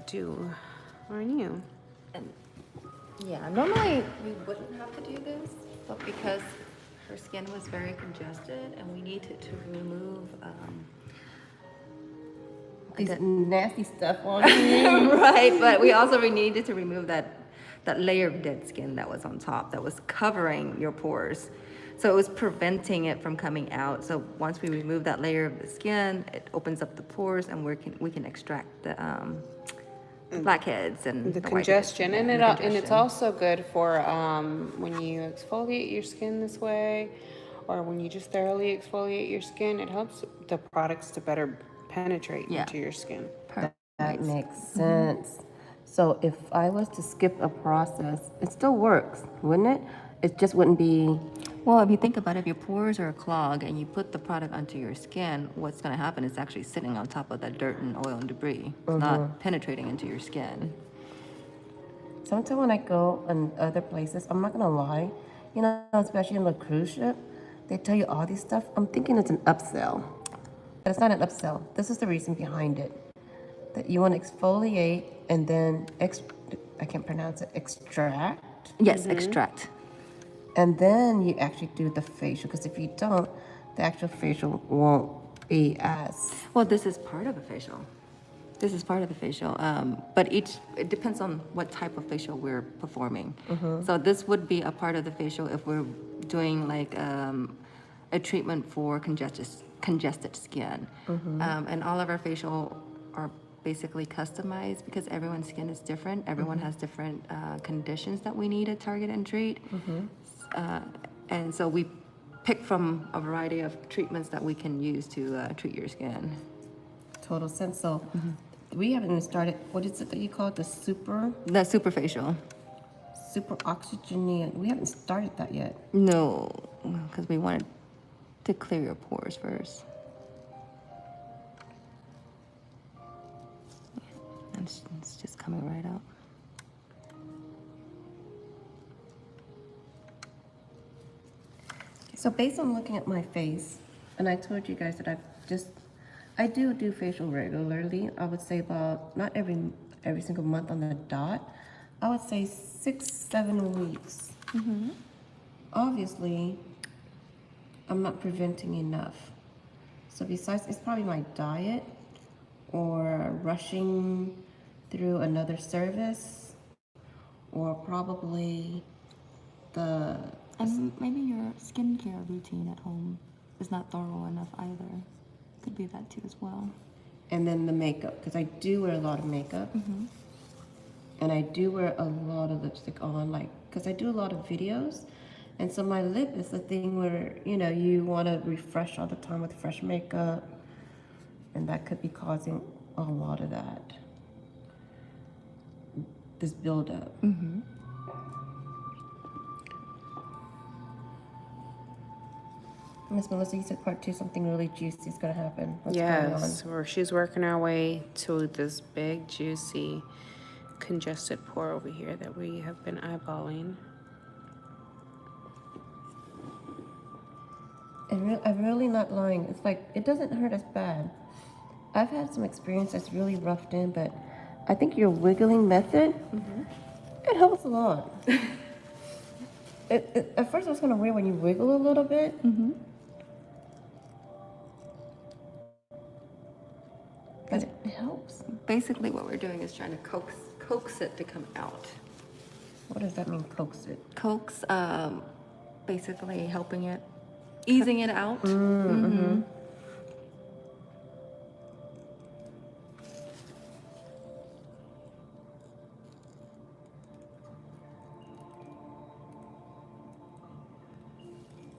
do on you. And yeah, normally we wouldn't have to do this, but because her skin was very congested and we needed to remove These nasty stuff on you. right, but we also needed to remove that layer of dead skin that was on top that was covering your pores. So it was preventing it from coming out. So once we remove that layer of the skin, it opens up the pores and we can extract the blackheads and The whiteheads. congestion, Yeah, and the and it's congestion. also good for when you exfoliate your skin this way, or when you just thoroughly exfoliate your skin. It helps the products to better penetrate Yeah. into your skin. That makes sense. So if I was to skip a process, it still works, wouldn't it? It just wouldn't be. Well, if you think about it, if your pores are clogged and you put the product onto your skin, what's going to happen is actually sitting on top of that dirt and oil and debris. It's not penetrating into your skin. Sometimes when I go in other places, I'm not gonna lie, you know, especially on the cruise ship, they tell you all this stuff. I'm thinking it's an upsell, but it's not an upsell. This is the reason behind it: that you want to exfoliate and then I can't pronounce it, extract, Yes, extract. and then you actually do the facial. Because if you don't, the actual facial won't be as. Well, this is part of a facial. This is part of the facial, but it depends on what type of facial we're performing. So this would be a part of the facial if we're doing like a treatment for congested skin. And all of our facial are basically customized because everyone's skin is different. Everyone has different conditions that we need to target and treat. And so we pick from a variety of treatments that we can use to treat your skin. Total sense. So we haven't even started. What is it that you call it? The super Superfacial. oxygenate. We haven't started that yet. No, because we wanted to clear your pores first. And it's just coming right out. So based on looking at my face, and I told you guys that I do facial regularly. I would say about not every single month on the dot. I would say 6-7 weeks. Obviously, I'm not preventing enough. So besides, it's probably my diet or rushing through another service, or probably the And maybe your skincare routine at home is not thorough enough either. Could be that too as well. and then the makeup, because I do wear a lot of makeup, and I do wear a lot of lipstick on, like, because I do a lot of videos, and so my lip is the thing where, you know, you want to refresh all the time with fresh makeup, and that could be causing a lot of that, this buildup. Miss Melissa, you said part 2, something really juicy is going to happen. What's going on? Yes, where she's working our way to this big, juicy, congested pore over here that we have been eyeballing. And I'm really not lying. It's like, it doesn't hurt as bad. I've had some experience that's really roughed in, but I think your wiggling method, it helps a lot. At first, it was kind of weird when you wiggle a little bit. But it helps. Basically, what we're doing is trying to coax it to come out. What does that mean, coax it? Coax, basically helping it, easing it out.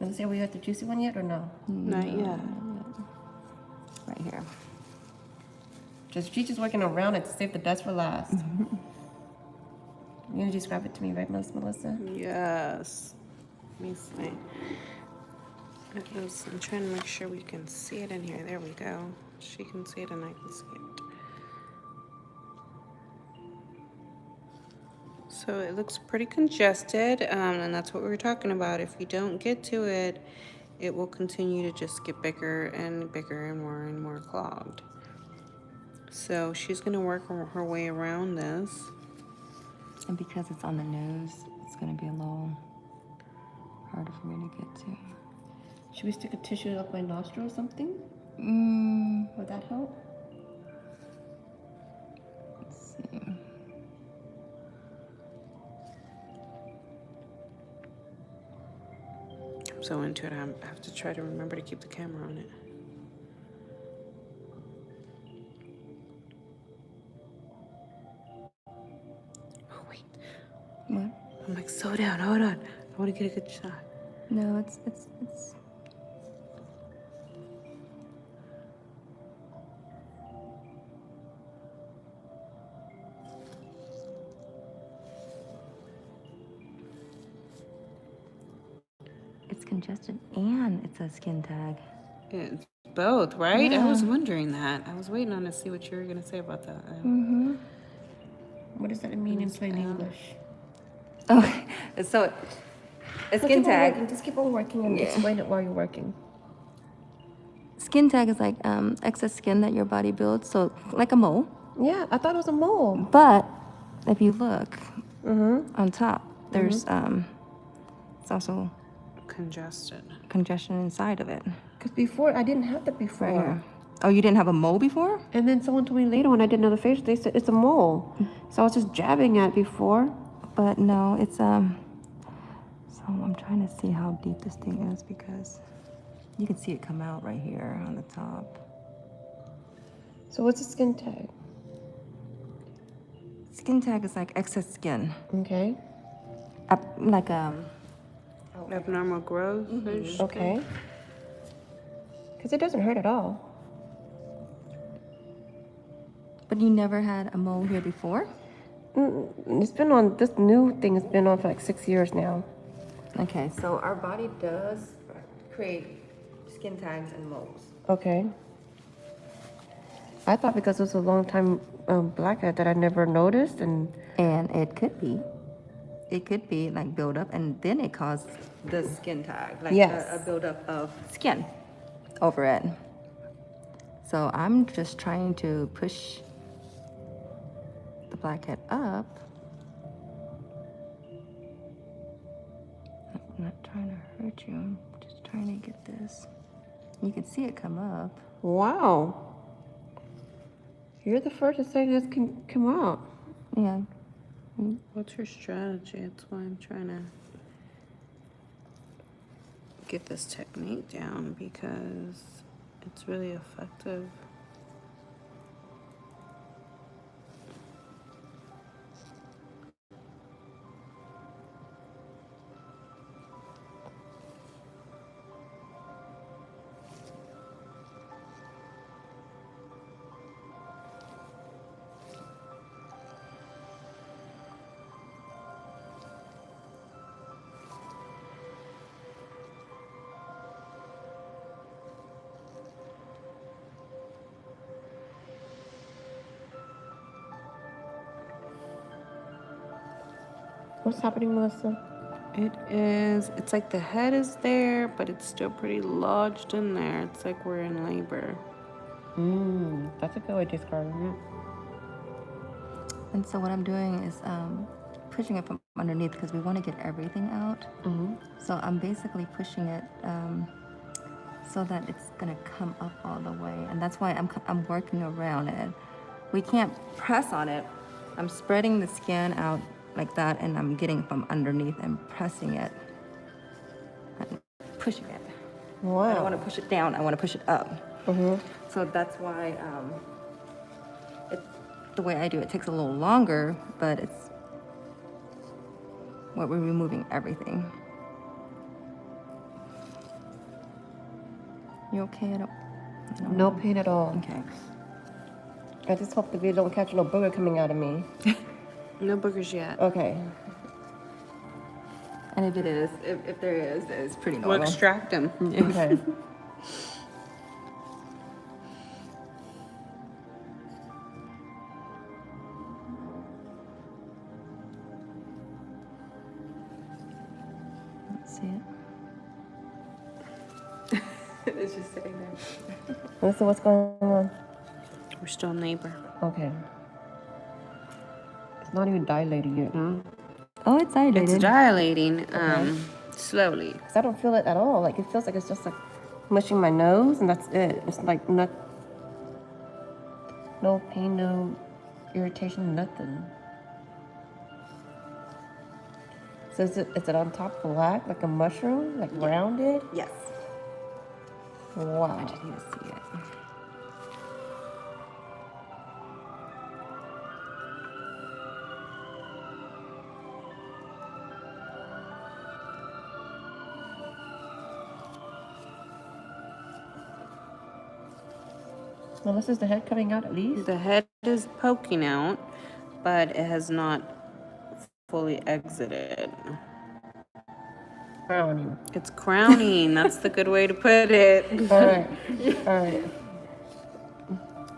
Let's see, are we at the juicy one yet or no? Not yet. Right here. She's just working around it to save the best for last. You're gonna describe it to me, right, Miss Melissa? Yes. Let me see. I'm trying to make sure we can see it in here. There we go. She can see it and I can see it. So it looks pretty congested, and that's what we were talking about. If you don't get to it, it will continue to just get bigger and bigger and more clogged. So she's gonna work her way around this. And because it's on the nose, it's gonna be a little harder for me to get to. Should we stick a tissue up my nostril or something? Would that help? Let's see. I'm so into it, I have to try to remember to keep the camera on it. Oh, wait. What? I'm like, slow down, hold on. I want to get a good shot. No, it's. It's congested and it's a skin tag. It's both, right? I was Yeah. wondering that. I was waiting on to see what you were gonna say about that. What does that mean in plain English? Okay, so a So skin keep on tag. working. Just keep on working and Yeah. explain it while you're working. Skin tag is like excess skin that your body builds, so like a mole. Yeah, I thought it was a mole. But if you look on top, there's it's also Congested. congestion inside of it. Because before, I didn't have that before. Right here. Oh, you didn't have a mole before? And then someone told me later when I did another facial, they said it's a mole. So I was just jabbing at it before. But no, it's So I'm trying to see how deep this thing is because you can see it come out right here on the top. So what's a skin tag? Skin tag is like excess skin, Okay. like Abnormal growth. Okay. Because it doesn't hurt at all. But you never had a mole here before? It's been on, this new thing has been on for like 6 years now. Okay, so our body does create skin tags and moles. Okay. I thought because it was a long time blackhead that I never noticed, and And it could be like buildup, and then it caused the skin tag, like Yes. a buildup of skin over it. So I'm just trying to push the blackhead up. I'm not trying to hurt you. I'm just trying to get this. You can see it come up. wow. You're the first to say this can come out. Yeah. What's your strategy? That's why I'm trying to get this technique down because it's really effective. What's happening, Melissa? It's like the head is there, but it's still pretty lodged in there. It's like we're in labor. That's a good way to describe it. And so what I'm doing is pushing it from underneath because we want to get everything out. So I'm basically pushing it so that it's gonna come up all the way, and that's why I'm working around it. We can't press on it. I'm spreading the skin out like that, and I'm getting from underneath and pressing it, and pushing it. Wow. I don't want to push it down. I want to push it up. So that's why the way I do it takes a little longer, but it's what we're removing everything. You okay? I don't No pain at all. Okay. I just hope the video don't catch no booger coming out of me. No boogers yet. Okay. And if it is, if there is, it's pretty We'll normal. extract them. Okay. Let's see it. It's just sitting there. Melissa, what's going on? We're still neighbor. Okay. It's not even dilated yet, huh? Oh, it's dilated. It's dilating slowly. Because I don't feel it at all. Like, it feels like it's just like mushing my nose, and that's it. It's like no pain, no irritation, nothing. So is it on top black, like a mushroom, like rounded? Yes. I Wow. just need to see it. Well, this is the head coming out at least. The head is poking out, but it has not fully exited. Crowning. It's crowning. That's the good way to put it. All right. All right.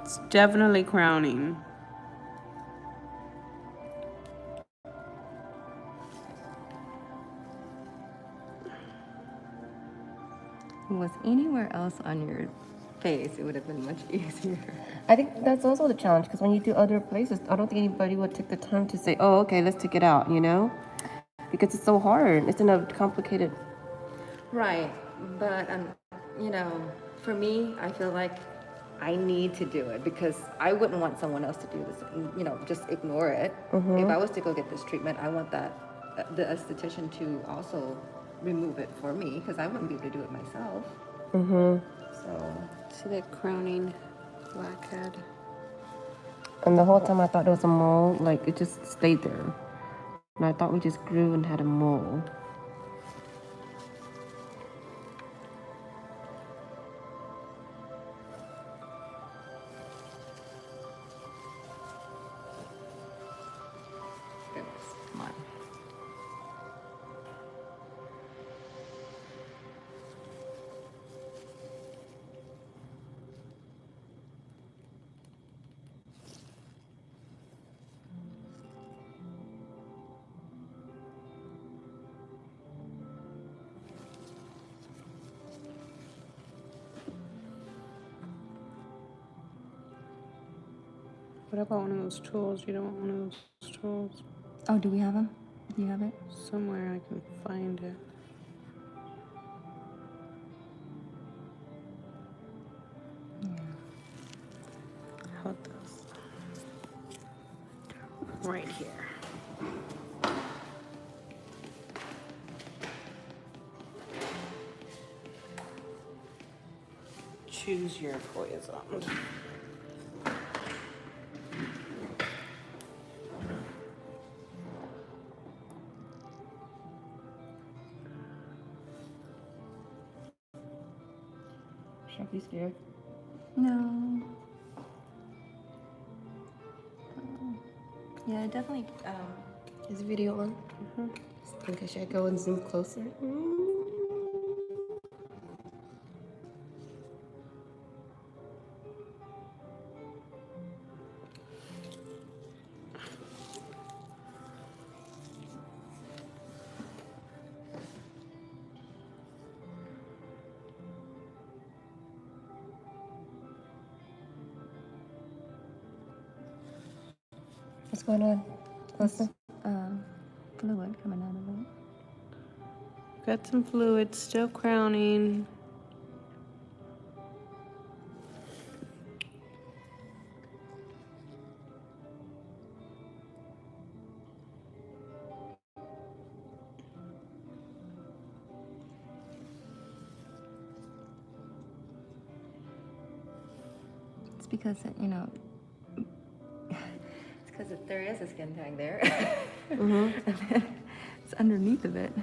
It's definitely crowning. If it was anywhere else on your face, it would have been much easier. I think that's also the challenge because when you do other places, I don't think anybody would take the time to say, "Oh, okay, let's take it out," you know, because it's so hard. It's in a complicated. Right, but you know, for me, I feel like I need to do it because I wouldn't want someone else to do this. You know, just ignore it. If I was to go get this treatment, I want that the esthetician to also remove it for me because I wouldn't be able to do it myself. So See that crowning blackhead? And the whole time I thought it was a mole, like it just stayed there, and I thought we just grew and had a mole. goodness, come on. What about one of those tools? You don't want one of those tools? Oh, do we have them? Do you have it? Somewhere I can find it. How about this? Right here. Choose your poison. Should I be scared? No. Yeah, definitely. Is the video on? Okay, should I go and zoom closer? What's going on? Closer? Fluid coming out of it. Got some fluid, still crowning. It's because you know. It's because there is a skin tag there. It's underneath of it.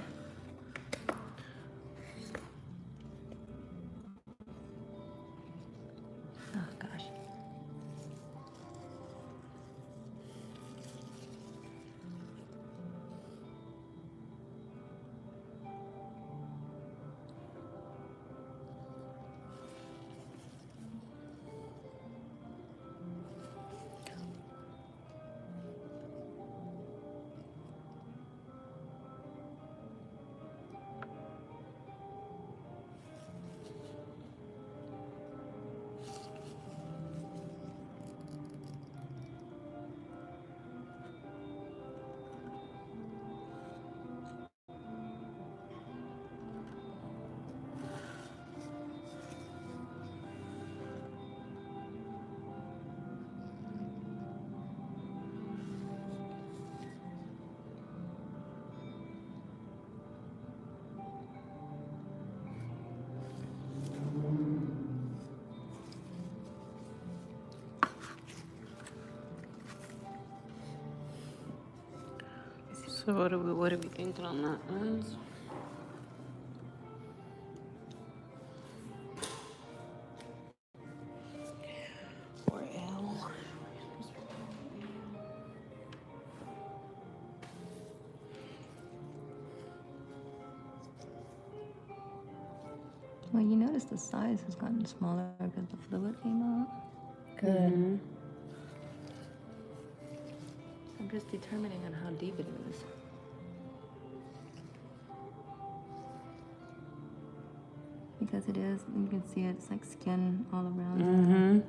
Oh gosh. So what are we thinking on that, Liz? Or L? Well, you notice the size has gotten smaller because the fluid came out. Good. I'm just determining on how deep it is. Because it is, you can see it's like skin all around. Mm-hmm.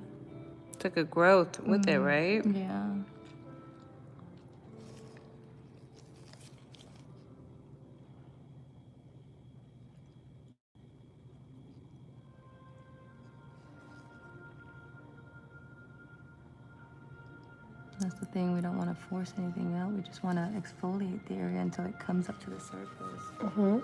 It's like a growth with it, right? Yeah. That's the thing, we don't want to force anything out. We just want to exfoliate the area until it comes up to the surface. Mm-hmm.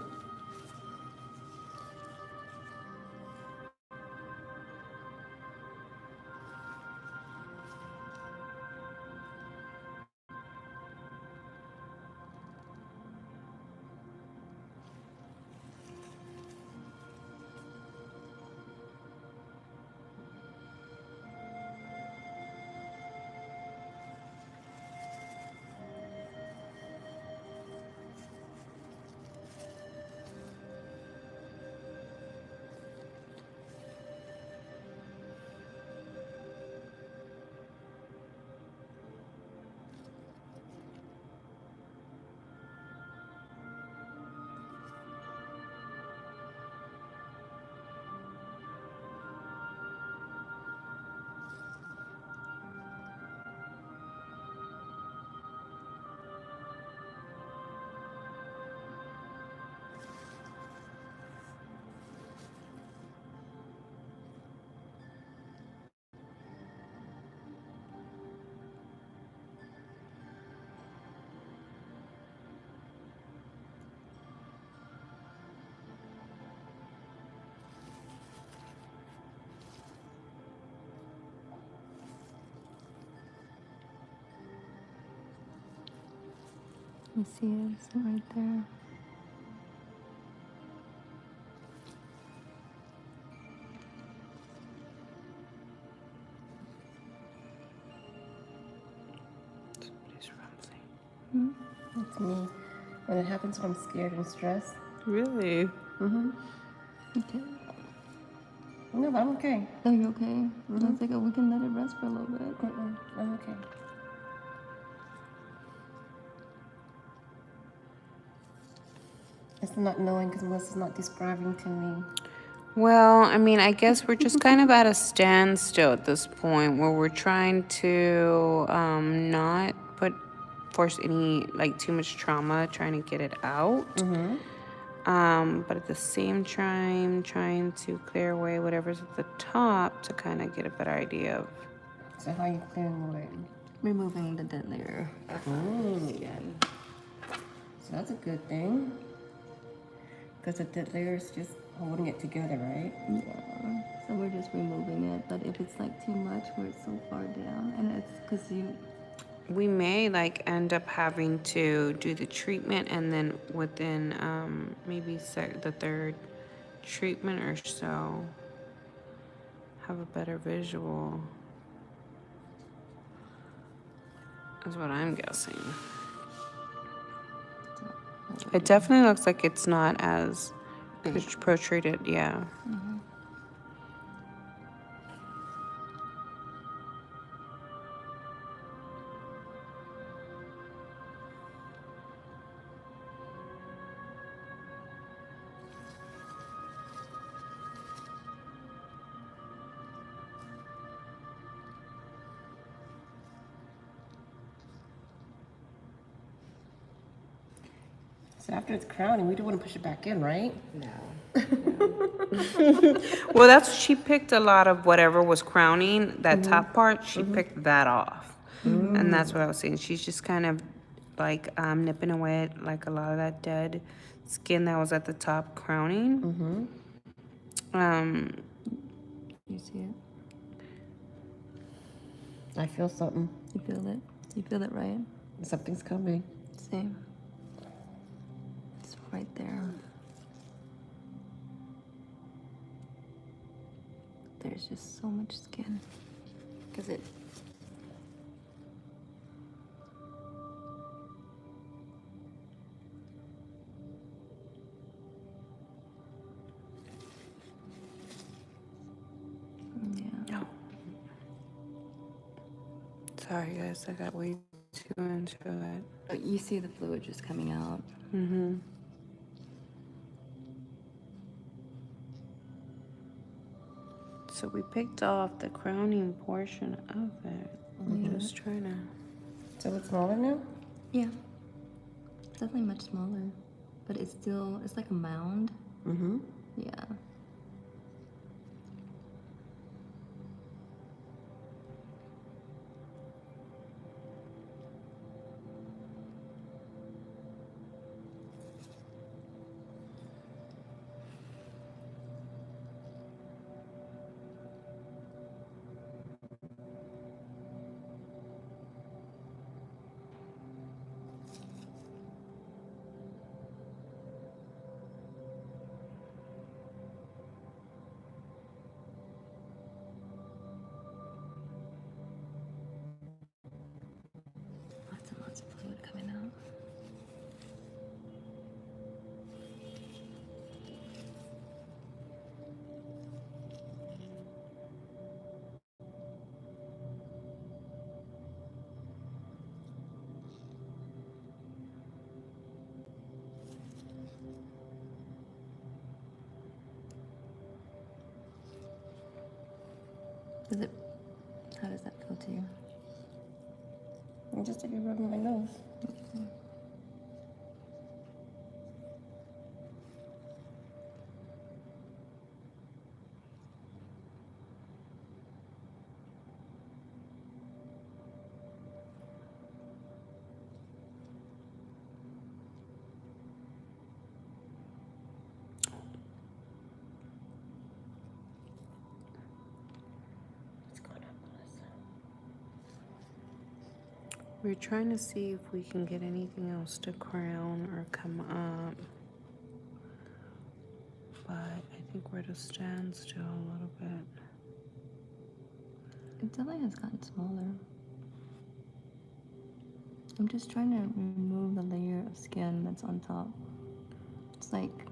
You see it, it's right there. Somebody's rumsing. That's me. When it happens when I'm scared and stressed. Really? Okay. No, but I'm okay. Oh, you okay? I was like, oh, we can let it rest for a little bit. I'm okay. It's not knowing because Melissa's not describing to me. Well, I mean, I guess we're just kind of at a standstill at this point where we're trying to not force any, like, too much trauma, trying to get it out. But at the same time, trying to clear away whatever's at the top to kind of get a better idea of. So how are you clearing away? Removing the dead layer of skin. So that's a good thing. Because the dead layer is just holding it together, right? Yeah. So we're just removing it. But if it's like too much where it's so far down, and it's because We may like end up having to do the treatment and then within maybe the third treatment or so have a better visual. That's what I'm guessing. It definitely looks like it's not as protruded, yeah. So after it's crowning, we don't want to push it back in, right? no. Well, that's she picked a lot of whatever was crowning that top part. She picked that off, and that's what I was saying. She's just kind of like nipping away at like a lot of that dead skin that was at the top crowning. You see it? I feel something. You feel it? You feel it, right? Something's coming. Same. right there. There's just so much skin. Because it... Yeah. Oh. Sorry, guys, I got way too into it. But you see the fluid just coming out. Mm-hmm. So we picked off the crowning portion of it. We're just trying to... So it's smaller now? Yeah. Definitely much smaller. But it's still, it's like a mound. Mm-hmm. Yeah. Lots of fluid coming out. Does it, how does that feel to you? And just take a rub on my nose. What's going on, Melissa? We're trying to see if we can get anything else to crown or come up. But I think we're at a standstill a little bit. It definitely has gotten smaller. I'm just trying to remove the layer of skin that's on top. It's like,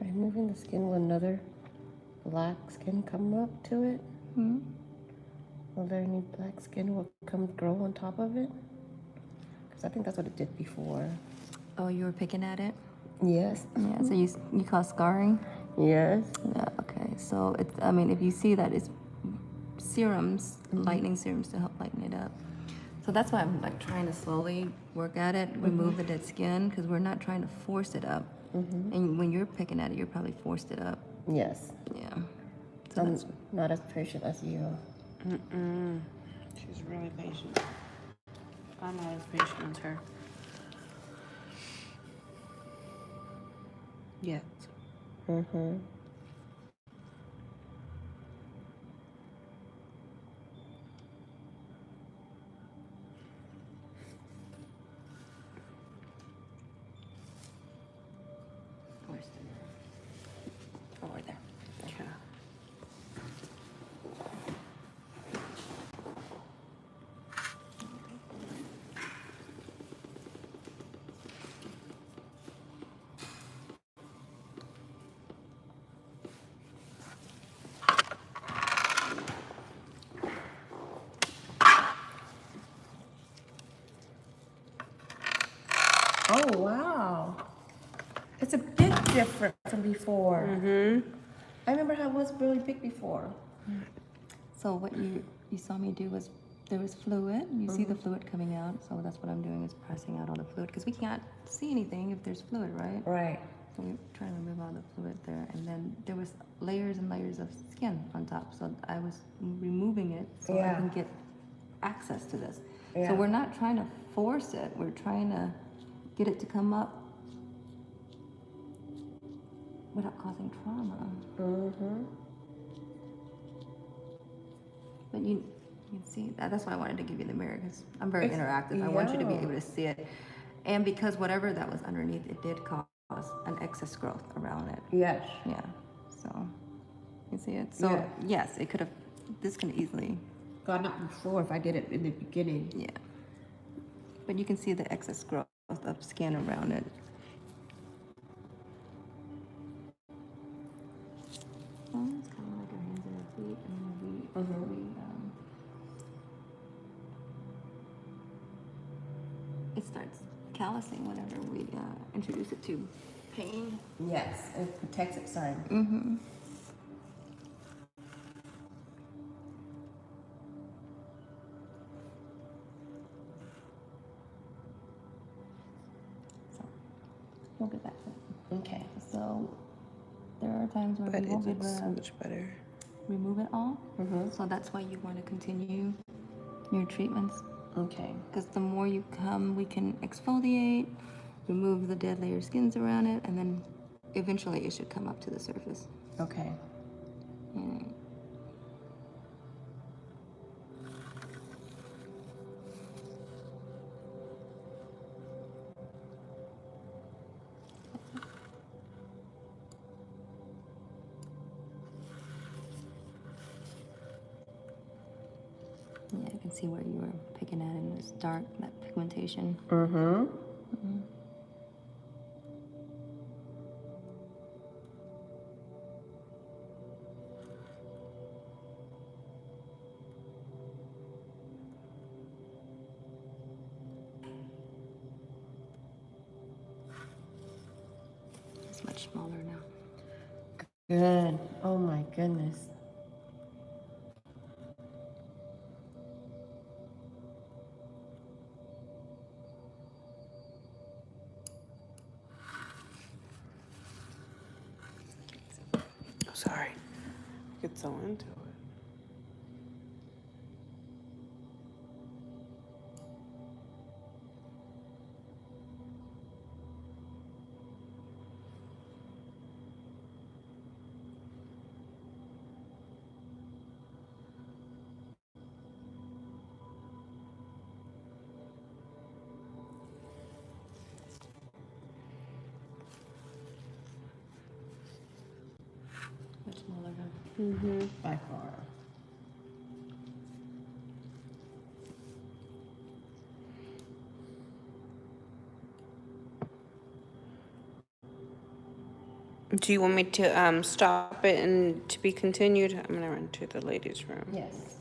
By moving the skin, will another black skin come up to it? Will there any black skin will come grow on top of it? Because I think that's what it did before. oh, you were picking at it? Yes. Yeah, so you cause scarring? Yes. Yeah, okay. So it's, I mean, if you see that, it's serums, lightening serums to help lighten it up. So that's why I'm like trying to slowly work at it, remove the dead skin, because we're not trying to force it up. And when you're picking at it, you're probably forced it up. Yes. Yeah. So I'm that's, not as patient as you. She's really patient. I'm not as patient as her. Yet. Mm-hmm. where's the, oh, right there. Yeah. Oh, wow. It's a big difference from before. I remember how it was really big before. So what you saw me do was, there was fluid. You see the fluid coming out. So that's what I'm doing, is pressing out all the fluid, because we can't see anything if there's fluid, right? Right. So we try to remove all the fluid there, and then there was layers and layers of skin on top. So I was removing it so I Yeah. can get access to this. Yeah. So we're not trying to force it. We're trying to get it to come up without causing trauma. Mm-hmm. But you, You can see that. That's why I wanted to give you the mirror because I'm very interactive. I want you to be yeah. able to see it. And because whatever that was underneath, it did cause an excess growth around it. Yes. Yeah. So you see it. So Yeah. yes, it could have. This can easily. Gone up before if I did it in the beginning. Yeah. But you can see the excess growth of skin around it. Well, it's kind of like our hands and our feet. I mean, it starts callousing whenever we introduce it to pain. Yes, it protects its sign. Mm-hmm. So we'll get back to it. Okay. So there are times where But we it won't be looks able so to much better. remove it all. So that's why you want to continue your treatments. Okay. Because the more you come, we can exfoliate, remove the dead layer skins around it, and then eventually it should come up to the surface. Okay. Mm. Yeah, I can see where you were picking at in this dark, that pigmentation. Mm-hmm. It's much smaller now. Good. Oh my goodness. Oh, sorry. I get so into it. Much smaller now. By far. Do you want me to stop it and to be continued? I'm gonna run to the ladies' room. Yes.